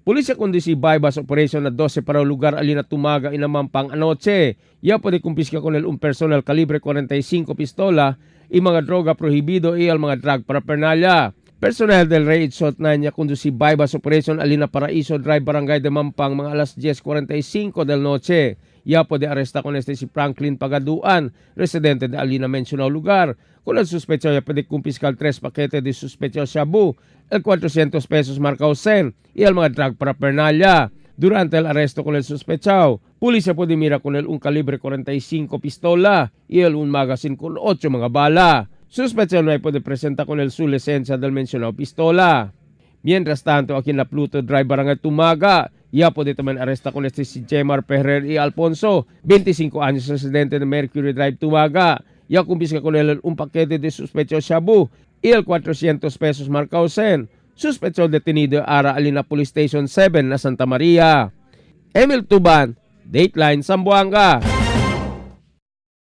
Pulisya conduce bypass operation na 12 para lugar alina tumaga inamampang anoche. Ya pwede kumpiska con un personal calibre 45 pistola y mga droga prohibido y al mga drug paraphernalia. Personal del Rey Itzot na niya conduce bypass operation alina Paraiso Drive Barangay de Mampang mga alas 10:45 del noche. Ya pwede aresta con si Franklin Pagaduan, residente de alina mencionado lugar. Con el sospechoso ya pwede kumpiskal 3 paquete de sospechoso shabu, el 400 pesos marca Osen y el mga drug paraphernalia. Durante el arresto con el sospechado, pulisya pwede mira con un calibre 45 pistola y un magazine con 8 mga bala. Sospechado no pwede presenta con su licencia del mencionado pistola. Mientras tanto, aquí en la Pluto Drive Barangay Tumaga, ya pwede también aresta con si Jemar Ferrer y Alfonso, 25 años residente de Mercury Drive Tumaga. Ya kumpiska con él un paquete de sospechoso shabu y el 400 pesos marca Osen. Sospechoso detenido ara alina Police Station 7 na Santa Maria. Emil Tuban, Dateline Zamboanga.